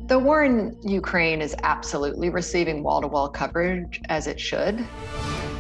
The war in Ukraine is absolutely receiving wall-to-wall coverage, as it should.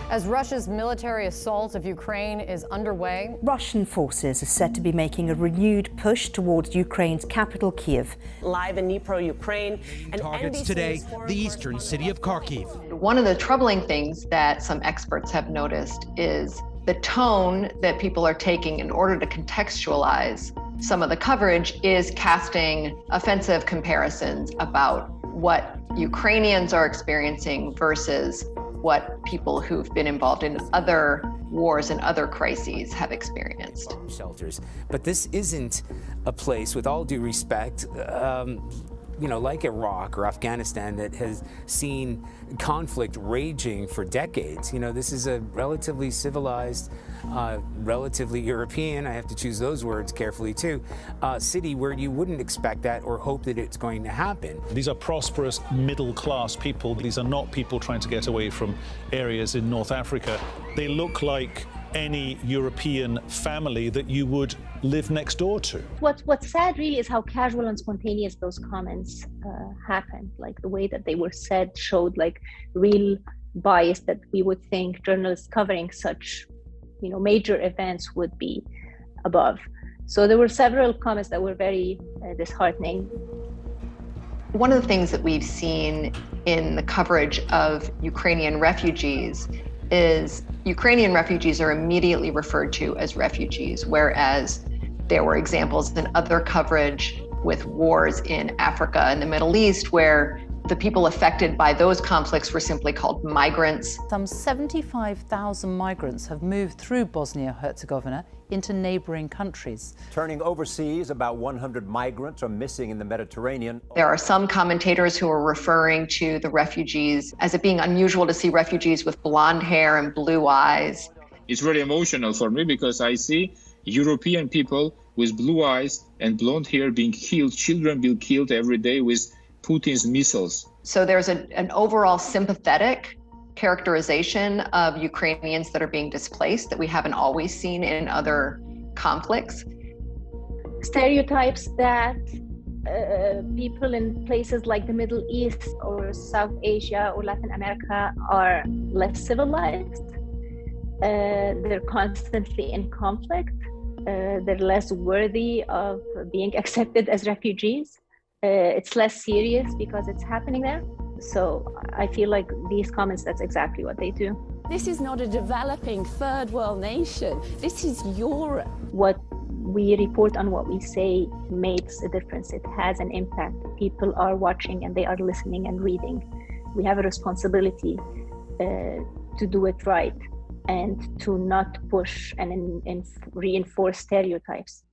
As Russia's military assault of Ukraine is underway, Russian forces are said to be making a renewed push towards Ukraine's capital, Kyiv. Live in Dnipro, Ukraine. And targets today the eastern city of Kharkiv. One of the troubling things that some experts have noticed is the tone that people are taking in order to contextualize some of the coverage is casting offensive comparisons about what Ukrainians are experiencing versus what people who've been involved in other wars and other crises have experienced. Shelters, but this isn't a place, with all due respect, like Iraq or Afghanistan, that has seen conflict raging for decades. This is a relatively civilized, relatively European, I have to choose those words carefully too, city where you wouldn't expect that or hope that it's going to happen. These are prosperous middle-class people. These are not people trying to get away from areas in North Africa. They look like any European family that you would live next door to. What's sad really is how casual and spontaneous those comments happened. Like the way that they were said showed like real bias that we would think journalists covering such, major events would be above. So there were several comments that were very disheartening. One of the things that we've seen in the coverage of Ukrainian refugees is Ukrainian refugees are immediately referred to as refugees, whereas there were examples in other coverage with wars in Africa and the Middle East where the people affected by those conflicts were simply called migrants. Some 75,000 migrants have moved through Bosnia-Herzegovina into neighboring countries. Turning overseas, about 100 migrants are missing in the Mediterranean. There are some commentators who are referring to the refugees as it being unusual to see refugees with blonde hair and blue eyes. It's very emotional for me because I see European people with blue eyes and blonde hair being killed, children being killed every day with Putin's missiles. So there's an overall sympathetic characterization of Ukrainians that are being displaced that we haven't always seen in other conflicts. Stereotypes that people in places like the Middle East or South Asia or Latin America are less civilized. They're constantly in conflict. They're less worthy of being accepted as refugees. It's less serious because it's happening there. So I feel like these comments, that's exactly what they do. This is not a developing third world nation. This is Europe. What we report on, what we say makes a difference. It has an impact. People are watching and they are listening and reading. We have a responsibility to do it right and to not push and reinforce stereotypes.